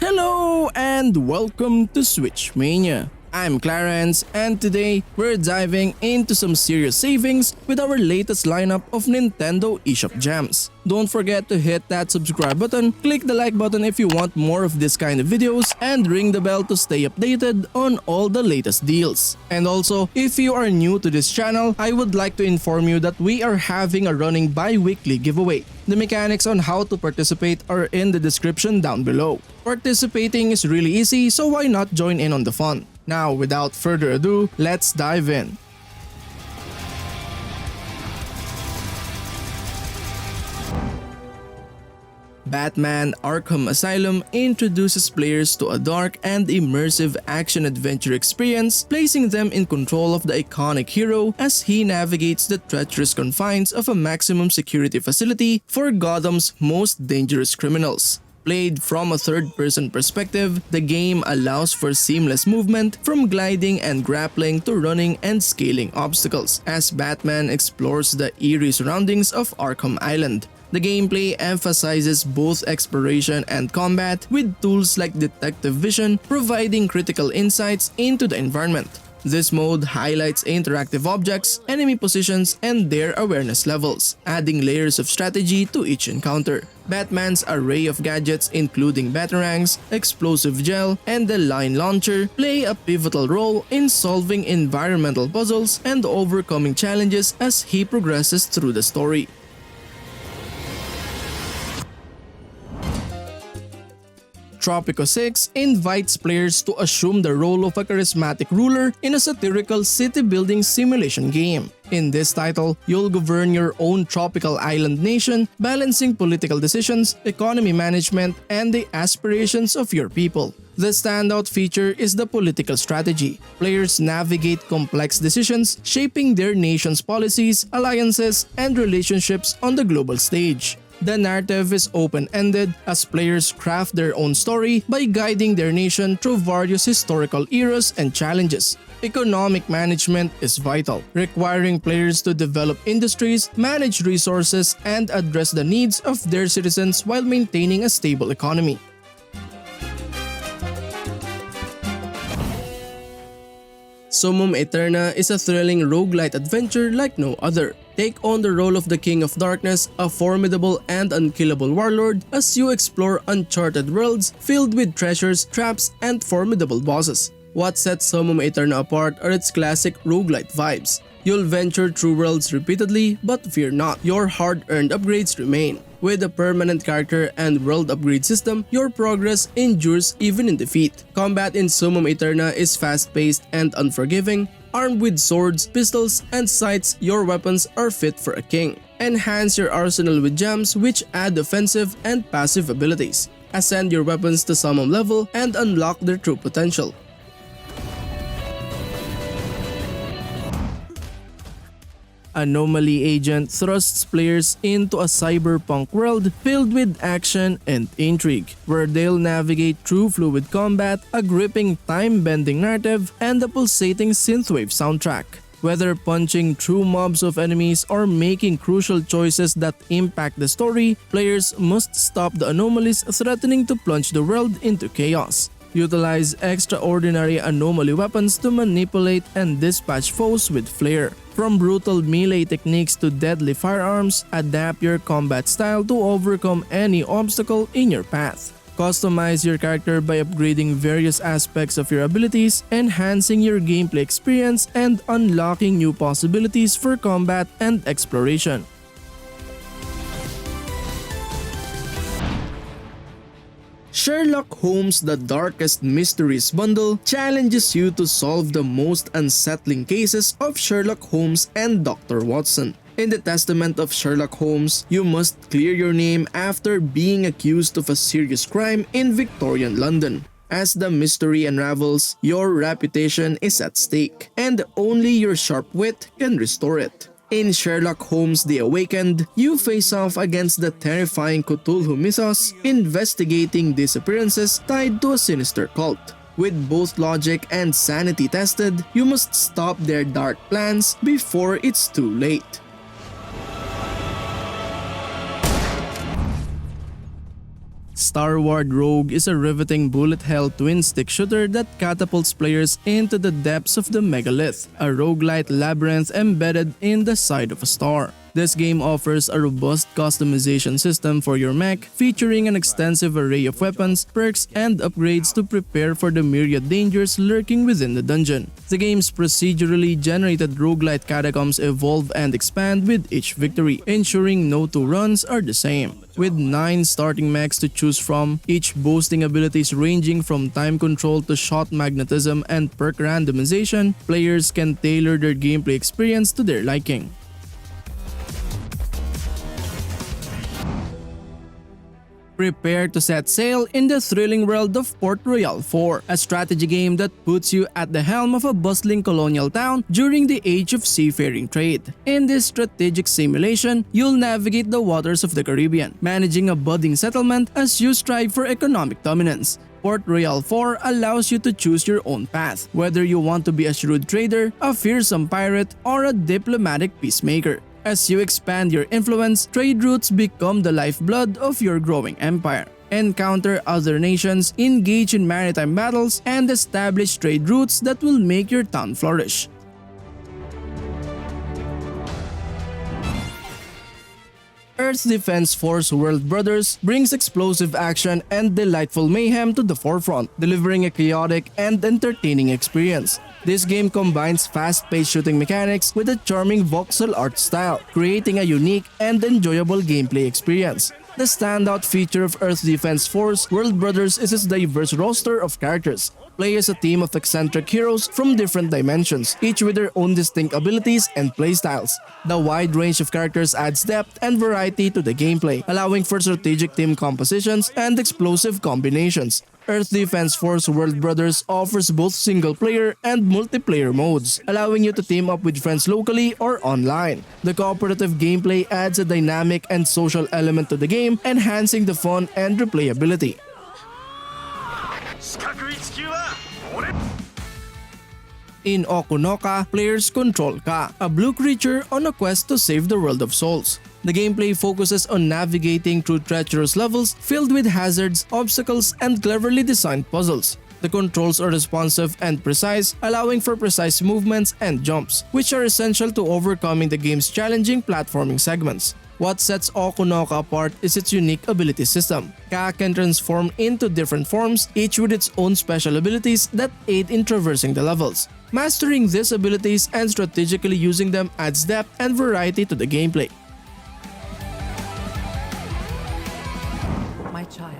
Hello and welcome to Switch Mania. I'm Clarence and today we're diving into some serious savings with our latest lineup of Nintendo eShop gems. Don't forget to hit that subscribe button, click the like button if you want more of this kind of videos, and ring the bell to stay updated on all the latest deals. And also, if you are new to this channel, I would like to inform you that we are having a running bi-weekly giveaway. The mechanics on how to participate are in the description down below. Participating is really easy, so why not join in on the fun? Now, without further ado, let's dive in. Batman Arkham Asylum introduces players to a dark and immersive action-adventure experience, placing them in control of the iconic hero as he navigates the treacherous confines of a maximum security facility for Gotham's most dangerous criminals. Played from a third-person perspective, the game allows for seamless movement from gliding and grappling to running and scaling obstacles as Batman explores the eerie surroundings of Arkham Island. The gameplay emphasizes both exploration and combat with tools like detective vision providing critical insights into the environment. This mode highlights interactive objects, enemy positions, and their awareness levels, adding layers of strategy to each encounter. Batman's array of gadgets including batarangs, explosive gel, and the line launcher play a pivotal role in solving environmental puzzles and overcoming challenges as he progresses through the story. Tropico 6 invites players to assume the role of a charismatic ruler in a satirical city-building simulation game. In this title, you'll govern your own tropical island nation, balancing political decisions, economy management, and the aspirations of your people. The standout feature is the political strategy. Players navigate complex decisions, shaping their nation's policies, alliances, and relationships on the global stage. The narrative is open-ended as players craft their own story by guiding their nation through various historical eras and challenges. Economic management is vital, requiring players to develop industries, manage resources, and address the needs of their citizens while maintaining a stable economy. Summum Aeterna is a thrilling roguelite adventure like no other. Take on the role of the King of Darkness, a formidable and unkillable warlord, as you explore uncharted worlds filled with treasures, traps, and formidable bosses. What sets Summum Aeterna apart are its classic roguelite vibes. You'll venture through worlds repeatedly, but fear not, your hard-earned upgrades remain. With a permanent character and world upgrade system, your progress endures even in defeat. Combat in Summum Aeterna is fast-paced and unforgiving. Armed with swords, pistols, and sights, your weapons are fit for a king. Enhance your arsenal with gems which add offensive and passive abilities. Ascend your weapons to summon level and unlock their true potential. Anomaly Agent thrusts players into a cyberpunk world filled with action and intrigue, where they'll navigate through fluid combat, a gripping time-bending narrative, and a pulsating synthwave soundtrack. Whether punching through mobs of enemies or making crucial choices that impact the story, players must stop the anomalies threatening to plunge the world into chaos. Utilize extraordinary anomaly weapons to manipulate and dispatch foes with flair. From brutal melee techniques to deadly firearms, adapt your combat style to overcome any obstacle in your path. Customize your character by upgrading various aspects of your abilities, enhancing your gameplay experience, and unlocking new possibilities for combat and exploration. Sherlock Holmes: The Darkest Mysteries bundle challenges you to solve the most unsettling cases of Sherlock Holmes and Dr. Watson. In the Testament of Sherlock Holmes, you must clear your name after being accused of a serious crime in Victorian London. As the mystery unravels, your reputation is at stake, and only your sharp wit can restore it. In Sherlock Holmes: The Awakened, you face off against the terrifying Cthulhu mythos, investigating disappearances tied to a sinister cult. With both logic and sanity tested, you must stop their dark plans before it's too late. Starward Rogue is a riveting bullet-hell twin-stick shooter that catapults players into the depths of the megalith, a roguelite labyrinth embedded in the side of a star. This game offers a robust customization system for your mech, featuring an extensive array of weapons, perks, and upgrades to prepare for the myriad dangers lurking within the dungeon. The game's procedurally generated roguelite catacombs evolve and expand with each victory, ensuring no two runs are the same. With 9 starting mechs to choose from, each boasting abilities ranging from time control to shot magnetism and perk randomization, players can tailor their gameplay experience to their liking. Prepare to set sail in the thrilling world of Port Royale 4, a strategy game that puts you at the helm of a bustling colonial town during the age of seafaring trade. In this strategic simulation, you'll navigate the waters of the Caribbean, managing a budding settlement as you strive for economic dominance. Port Royale 4 allows you to choose your own path, whether you want to be a shrewd trader, a fearsome pirate, or a diplomatic peacemaker. As you expand your influence, trade routes become the lifeblood of your growing empire. Encounter other nations, engage in maritime battles, and establish trade routes that will make your town flourish. Earth Defense Force World Brothers brings explosive action and delightful mayhem to the forefront, delivering a chaotic and entertaining experience. This game combines fast-paced shooting mechanics with a charming voxel art style, creating a unique and enjoyable gameplay experience. The standout feature of Earth Defense Force World Brothers is its diverse roster of characters. Play as a team of eccentric heroes from different dimensions, each with their own distinct abilities and playstyles. The wide range of characters adds depth and variety to the gameplay, allowing for strategic team compositions and explosive combinations. Earth Defense Force World Brothers offers both single-player and multiplayer modes, allowing you to team up with friends locally or online. The cooperative gameplay adds a dynamic and social element to the game, enhancing the fun and replayability. In OkunoKA, players control Ka, a blue creature on a quest to save the world of souls. The gameplay focuses on navigating through treacherous levels filled with hazards, obstacles, and cleverly designed puzzles. The controls are responsive and precise, allowing for precise movements and jumps, which are essential to overcoming the game's challenging platforming segments. What sets OkunoKA apart is its unique ability system. Ka can transform into different forms, each with its own special abilities that aid in traversing the levels. Mastering these abilities and strategically using them adds depth and variety to the gameplay. My child.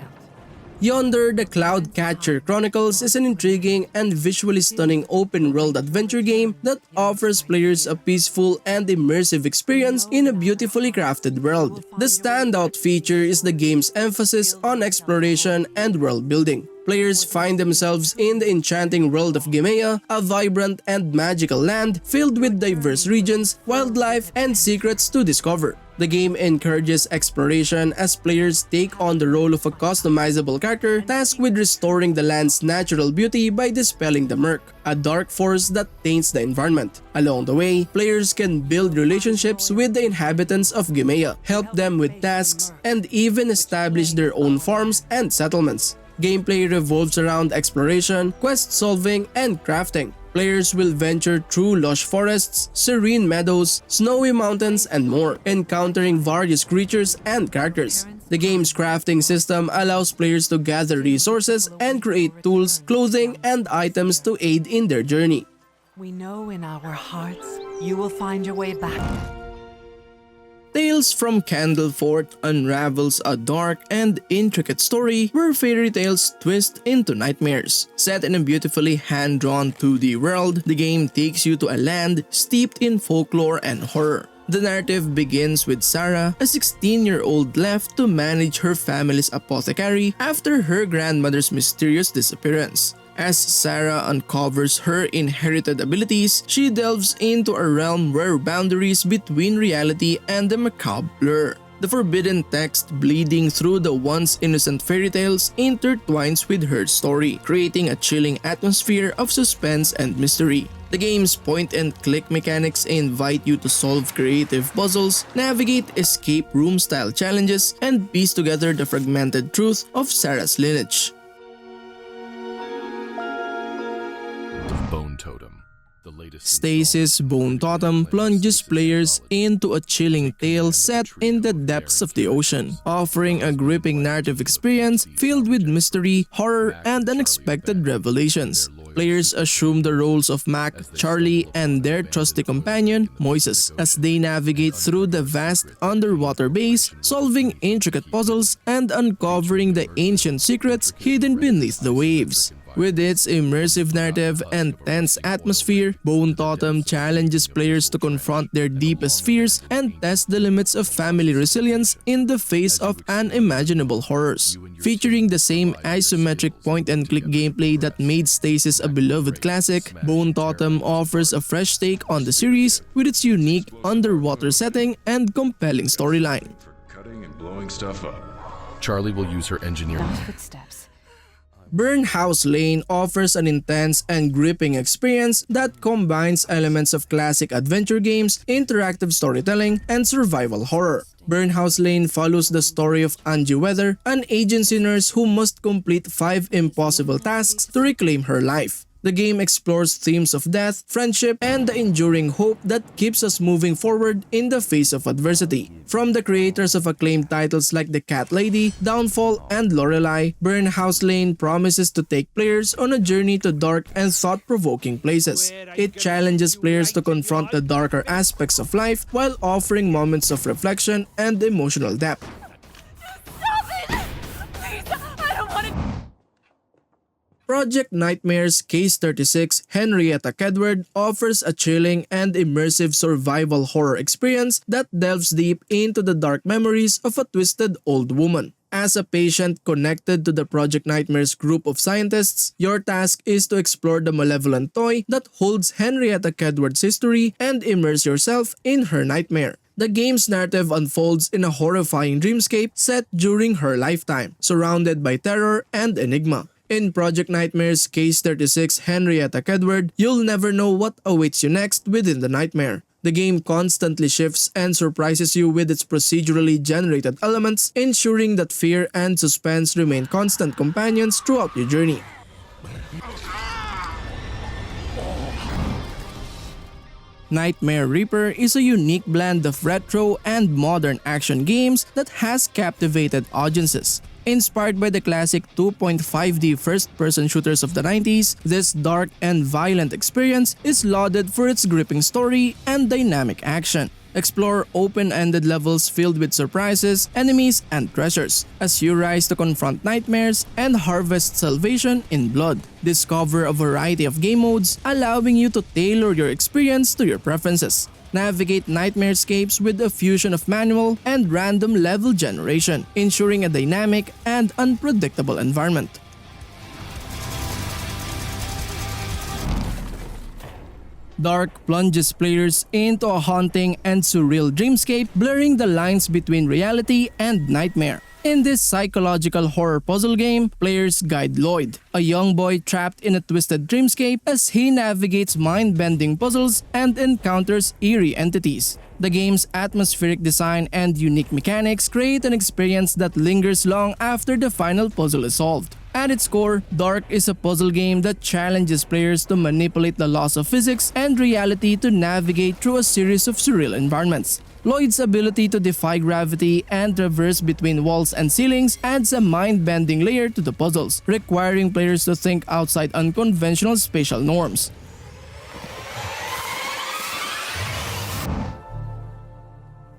Yonder, the Cloudcatcher Chronicles is an intriguing and visually stunning open-world adventure game that offers players a peaceful and immersive experience in a beautifully crafted world. The standout feature is the game's emphasis on exploration and world building. Players find themselves in the enchanting world of Gemea, a vibrant and magical land filled with diverse regions, wildlife, and secrets to discover. The game encourages exploration as players take on the role of a customizable character tasked with restoring the land's natural beauty by dispelling the murk, a dark force that taints the environment. Along the way, players can build relationships with the inhabitants of Gemea, help them with tasks, and even establish their own farms and settlements. Gameplay revolves around exploration, quest solving, and crafting. Players will venture through lush forests, serene meadows, snowy mountains, and more, encountering various creatures and characters. The game's crafting system allows players to gather resources and create tools, clothing, and items to aid in their journey. We know in our hearts you will find your way back. Tales from Candleforth unravels a dark and intricate story where fairy tales twist into nightmares. Set in a beautifully hand-drawn 2D world, the game takes you to a land steeped in folklore and horror. The narrative begins with Sarah, a 16-year-old left to manage her family's apothecary after her grandmother's mysterious disappearance. As Sarah uncovers her inherited abilities, she delves into a realm where boundaries between reality and the macabre blur. The forbidden text bleeding through the once innocent fairy tales intertwines with her story, creating a chilling atmosphere of suspense and mystery. The game's point-and-click mechanics invite you to solve creative puzzles, navigate escape room-style challenges, and piece together the fragmented truth of Sarah's lineage. Bone Totem. Stasis' Bone Totem plunges players into a chilling tale set in the depths of the ocean, offering a gripping narrative experience filled with mystery, horror, and unexpected revelations. Players assume the roles of Mac, Charlie, and their trusty companion, Moises, as they navigate through the vast underwater base, solving intricate puzzles and uncovering the ancient secrets hidden beneath the waves. With its immersive narrative and tense atmosphere, Bone Totem challenges players to confront their deepest fears and test the limits of family resilience in the face of unimaginable horrors. Featuring the same isometric point-and-click gameplay that made Stasis a beloved classic, Bone Totem offers a fresh take on the series with its unique underwater setting and compelling storyline. Cutting and blowing stuff up. Charlie will use her engineering. Footsteps. Burnhouse Lane offers an intense and gripping experience that combines elements of classic adventure games, interactive storytelling, and survival horror. Burnhouse Lane follows the story of Angie Weather, an agency nurse who must complete 5 impossible tasks to reclaim her life. The game explores themes of death, friendship, and the enduring hope that keeps us moving forward in the face of adversity. From the creators of acclaimed titles like The Cat Lady, Downfall, and Lorelei, Burnhouse Lane promises to take players on a journey to dark and thought-provoking places. It challenges players to confront the darker aspects of life while offering moments of reflection and emotional depth. Project Nightmare's Case 36 Henrietta Kedward offers a chilling and immersive survival horror experience that delves deep into the dark memories of a twisted old woman. As a patient connected to the Project Nightmare's group of scientists, your task is to explore the malevolent toy that holds Henrietta Kedward's history and immerse yourself in her nightmare. The game's narrative unfolds in a horrifying dreamscape set during her lifetime, surrounded by terror and enigma. In Project Nightmare's Case 36 Henrietta Kedward, you'll never know what awaits you next within the nightmare. The game constantly shifts and surprises you with its procedurally generated elements, ensuring that fear and suspense remain constant companions throughout your journey. Nightmare Reaper is a unique blend of retro and modern action games that has captivated audiences. Inspired by the classic 2.5D first-person shooters of the 90s, this dark and violent experience is lauded for its gripping story and dynamic action. Explore open-ended levels filled with surprises, enemies, and treasures as you rise to confront nightmares and harvest salvation in blood. Discover a variety of game modes, allowing you to tailor your experience to your preferences. Navigate nightmarescapes with a fusion of manual and random level generation, ensuring a dynamic and unpredictable environment. DARQ plunges players into a haunting and surreal dreamscape, blurring the lines between reality and nightmare. In this psychological horror puzzle game, players guide Lloyd, a young boy trapped in a twisted dreamscape as he navigates mind-bending puzzles and encounters eerie entities. The game's atmospheric design and unique mechanics create an experience that lingers long after the final puzzle is solved. At its core, DARQ is a puzzle game that challenges players to manipulate the laws of physics and reality to navigate through a series of surreal environments. Lloyd's ability to defy gravity and traverse between walls and ceilings adds a mind-bending layer to the puzzles, requiring players to think outside unconventional spatial norms.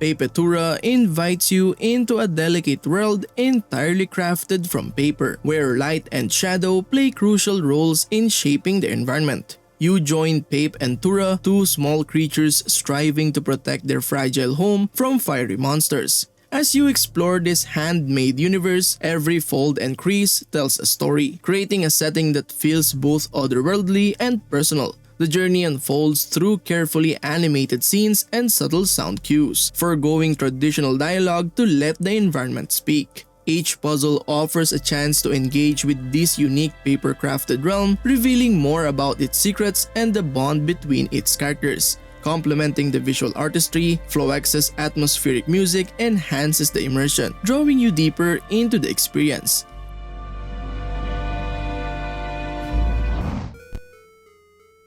Papetura invites you into a delicate world entirely crafted from paper, where light and shadow play crucial roles in shaping the environment. You join Pape and Tura, two small creatures striving to protect their fragile home from fiery monsters. As you explore this handmade universe, every fold and crease tells a story, creating a setting that feels both otherworldly and personal. The journey unfolds through carefully animated scenes and subtle sound cues, foregoing traditional dialogue to let the environment speak. Each puzzle offers a chance to engage with this unique paper-crafted realm, revealing more about its secrets and the bond between its characters. Complementing the visual artistry, Flox's atmospheric music enhances the immersion, drawing you deeper into the experience.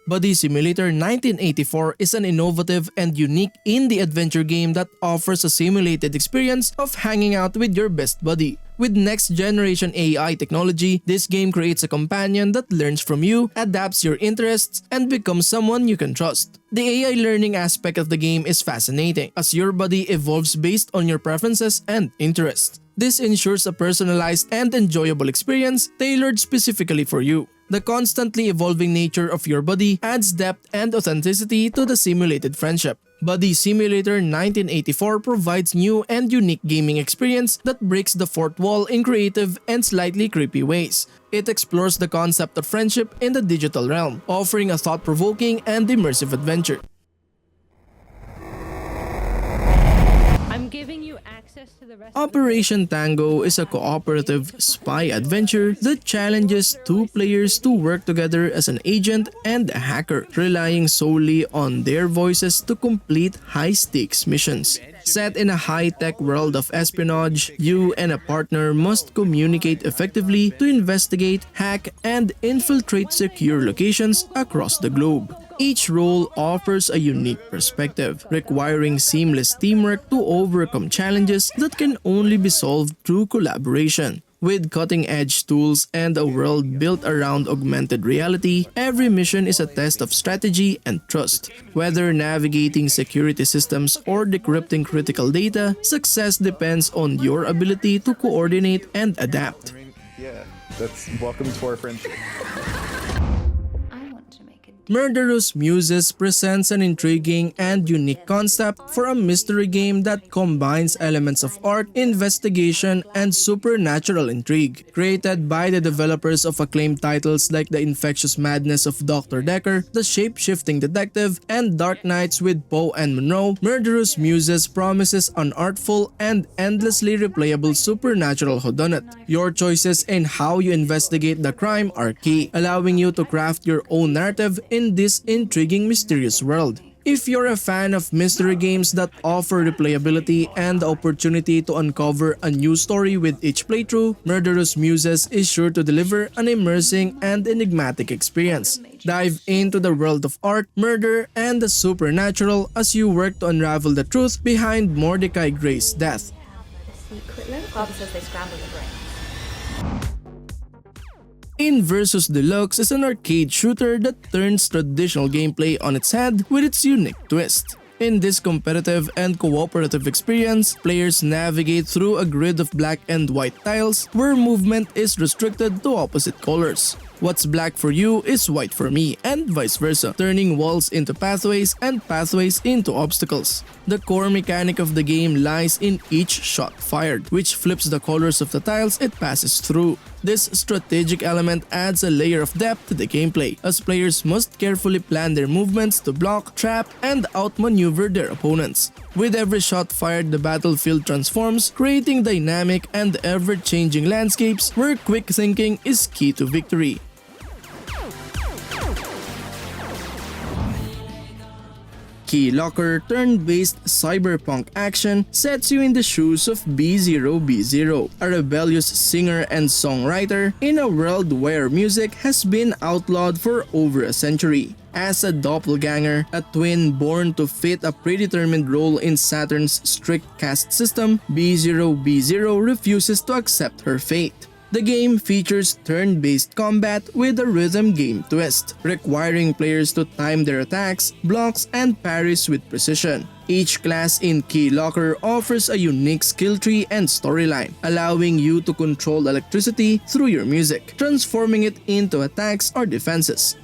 Buddy Simulator 1984 is an innovative and unique indie adventure game that offers a simulated experience of hanging out with your best buddy. With next-generation AI technology, this game creates a companion that learns from you, adapts your interests, and becomes someone you can trust. The AI learning aspect of the game is fascinating, as your buddy evolves based on your preferences and interests. This ensures a personalized and enjoyable experience tailored specifically for you. The constantly evolving nature of your buddy adds depth and authenticity to the simulated friendship. Buddy Simulator 1984 provides new and unique gaming experience that breaks the fourth wall in creative and slightly creepy ways. It explores the concept of friendship in the digital realm, offering a thought-provoking and immersive adventure. I'm giving you access to the rest Operation Tango is a cooperative spy adventure that challenges two players to work together as an agent and a hacker, relying solely on their voices to complete high-stakes missions. Set in a high-tech world of espionage, you and a partner must communicate effectively to investigate, hack, and infiltrate secure locations across the globe. Each role offers a unique perspective, requiring seamless teamwork to overcome challenges that can only be solved through collaboration. With cutting-edge tools and a world built around augmented reality, every mission is a test of strategy and trust. Whether navigating security systems or decrypting critical data, success depends on your ability to coordinate and adapt. Yeah, that's welcome to our friendship. Murderous Muses presents an intriguing and unique concept for a mystery game that combines elements of art, investigation, and supernatural intrigue. Created by the developers of acclaimed titles like The Infectious Madness of Dr. Decker, The Shape-Shifting Detective, and Dark Knights with Poe and Monroe, Murderous Muses promises an artful and endlessly replayable supernatural whodunit. Your choices in how you investigate the crime are key, allowing you to craft your own narrative in this intriguing mysterious world. If you're a fan of mystery games that offer replayability and the opportunity to uncover a new story with each playthrough, Murderous Muses is sure to deliver an immersing and enigmatic experience. Dive into the world of art, murder, and the supernatural as you work to unravel the truth behind Mordecai Gray's death. Father says they scramble the brain. INVERSUS Deluxe is an arcade shooter that turns traditional gameplay on its head with its unique twist. In this competitive and cooperative experience, players navigate through a grid of black and white tiles where movement is restricted to opposite colors. What's black for you is white for me, and vice versa, turning walls into pathways and pathways into obstacles. The core mechanic of the game lies in each shot fired, which flips the colors of the tiles it passes through. This strategic element adds a layer of depth to the gameplay, as players must carefully plan their movements to block, trap, and outmaneuver their opponents. With every shot fired, the battlefield transforms, creating dynamic and ever-changing landscapes where quick thinking is key to victory. Keylocker turn-based cyberpunk action sets you in the shoes of B0B0, a rebellious singer and songwriter in a world where music has been outlawed for over a century. As a doppelganger, a twin born to fit a predetermined role in Saturn's strict caste system, B0B0 refuses to accept her fate. The game features turn-based combat with a rhythm game twist, requiring players to time their attacks, blocks, and parries with precision. Each class in Keylocker offers a unique skill tree and storyline, allowing you to control electricity through your music, transforming it into attacks or defenses.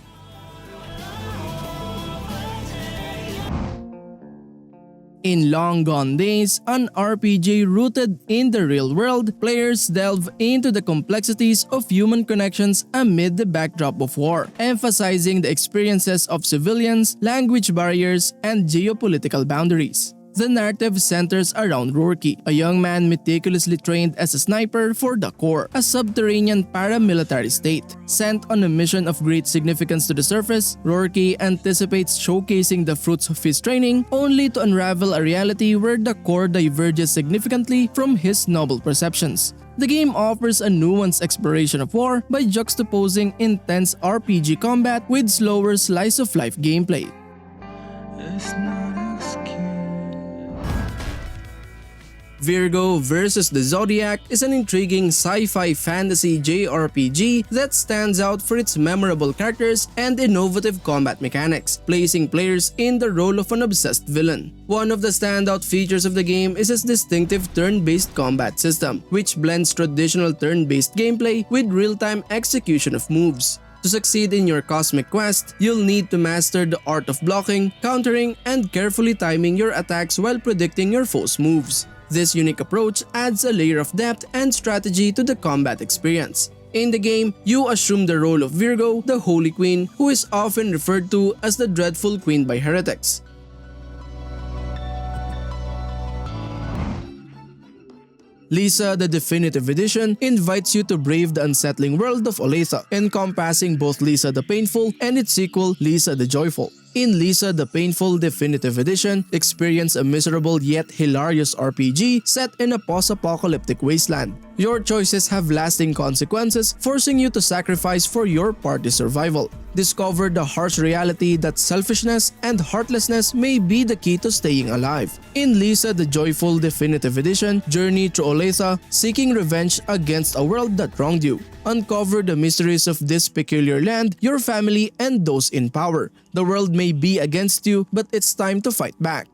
In Long Gone Days, an RPG rooted in the real world, players delve into the complexities of human connections amid the backdrop of war, emphasizing the experiences of civilians, language barriers, and geopolitical boundaries. The narrative centers around Rourke, a young man meticulously trained as a sniper for the Corps, a subterranean paramilitary state. Sent on a mission of great significance to the surface, Rourke anticipates showcasing the fruits of his training, only to unravel a reality where the Corps diverges significantly from his noble perceptions. The game offers a nuanced exploration of war by juxtaposing intense RPG combat with slower slice-of-life gameplay. Virgo vs. the Zodiac is an intriguing sci-fi fantasy JRPG that stands out for its memorable characters and innovative combat mechanics, placing players in the role of an obsessed villain. One of the standout features of the game is its distinctive turn-based combat system, which blends traditional turn-based gameplay with real-time execution of moves. To succeed in your cosmic quest, you'll need to master the art of blocking, countering, and carefully timing your attacks while predicting your foe's moves. This unique approach adds a layer of depth and strategy to the combat experience. In the game, you assume the role of Virgo, the Holy Queen, who is often referred to as the Dreadful Queen by heretics. Lisa the Definitive Edition invites you to brave the unsettling world of Olathe, encompassing both Lisa the Painful and its sequel, Lisa the Joyful. In Lisa the Painful Definitive Edition, experience a miserable yet hilarious RPG set in a post-apocalyptic wasteland. Your choices have lasting consequences, forcing you to sacrifice for your party's survival. Discover the harsh reality that selfishness and heartlessness may be the key to staying alive. In Lisa the Joyful Definitive Edition, journey through Olathe, seeking revenge against a world that wronged you. Uncover the mysteries of this peculiar land, your family, and those in power. The world may be against you, but it's time to fight back.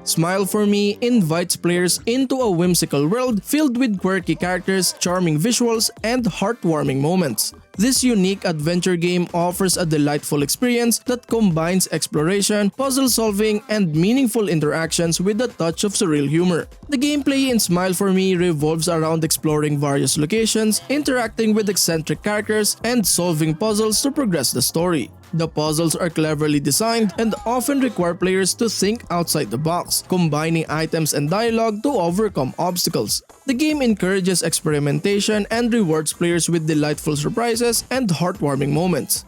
Smile for Me invites players into a whimsical world filled with quirky characters, charming visuals, and heartwarming moments. This unique adventure game offers a delightful experience that combines exploration, puzzle solving, and meaningful interactions with a touch of surreal humor. The gameplay in Smile for Me revolves around exploring various locations, interacting with eccentric characters, and solving puzzles to progress the story. The puzzles are cleverly designed and often require players to think outside the box, combining items and dialogue to overcome obstacles. The game encourages experimentation and rewards players with delightful surprises and heartwarming moments.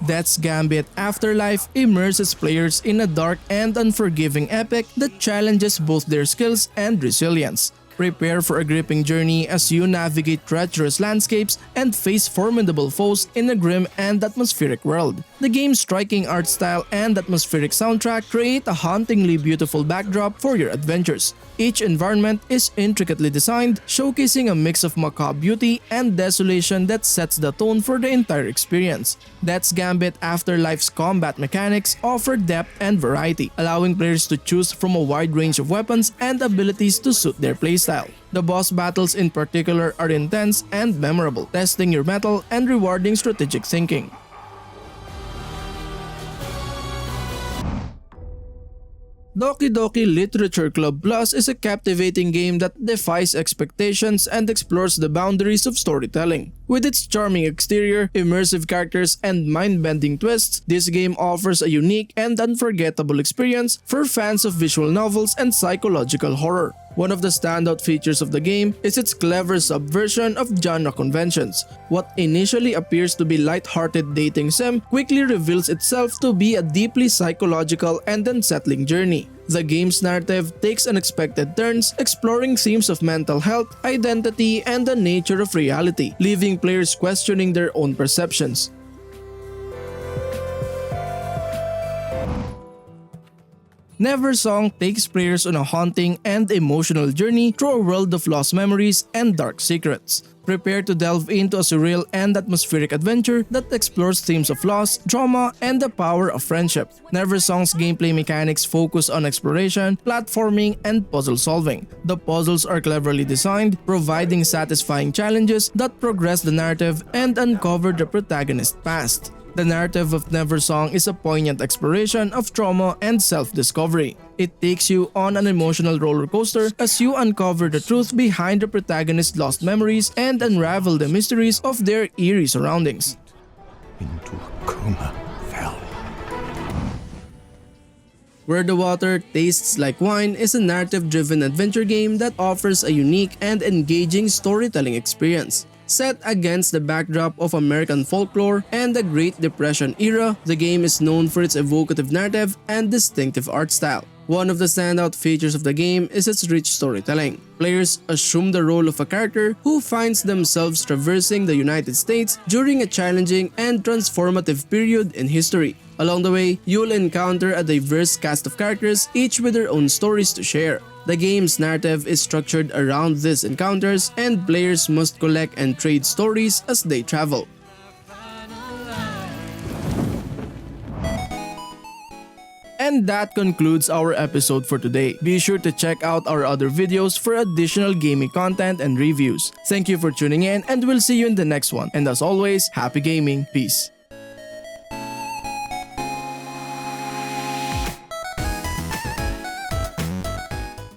That's Gambit Afterlife immerses players in a dark and unforgiving epic that challenges both their skills and resilience. Prepare for a gripping journey as you navigate treacherous landscapes and face formidable foes in a grim and atmospheric world. The game's striking art style and atmospheric soundtrack create a hauntingly beautiful backdrop for your adventures. Each environment is intricately designed, showcasing a mix of macabre beauty and desolation that sets the tone for the entire experience. That's Gambit Afterlife's combat mechanics offer depth and variety, allowing players to choose from a wide range of weapons and abilities to suit their playstyle. The boss battles in particular are intense and memorable, testing your mettle and rewarding strategic thinking. Doki Doki Literature Club Plus is a captivating game that defies expectations and explores the boundaries of storytelling. With its charming exterior, immersive characters, and mind-bending twists, this game offers a unique and unforgettable experience for fans of visual novels and psychological horror. One of the standout features of the game is its clever subversion of genre conventions. What initially appears to be light-hearted dating sim quickly reveals itself to be a deeply psychological and unsettling journey. The game's narrative takes unexpected turns, exploring themes of mental health, identity, and the nature of reality, leaving players questioning their own perceptions. Neversong takes players on a haunting and emotional journey through a world of lost memories and dark secrets. Prepare to delve into a surreal and atmospheric adventure that explores themes of loss, trauma, and the power of friendship. Neversong's gameplay mechanics focus on exploration, platforming, and puzzle solving. The puzzles are cleverly designed, providing satisfying challenges that progress the narrative and uncover the protagonist's past. The narrative of Neversong is a poignant exploration of trauma and self-discovery. It takes you on an emotional roller coaster as you uncover the truth behind the protagonist's lost memories and unravel the mysteries of their eerie surroundings. Into a coma fell. Where the Water Tastes Like Wine is a narrative-driven adventure game that offers a unique and engaging storytelling experience. Set against the backdrop of American folklore and the Great Depression era, the game is known for its evocative narrative and distinctive art style. One of the standout features of the game is its rich storytelling. Players assume the role of a character who finds themselves traversing the United States during a challenging and transformative period in history. Along the way, you'll encounter a diverse cast of characters, each with their own stories to share. The game's narrative is structured around these encounters, and players must collect and trade stories as they travel. And that concludes our episode for today. Be sure to check out our other videos for additional gaming content and reviews. Thank you for tuning in, and we'll see you in the next one. And as always, happy gaming. Peace.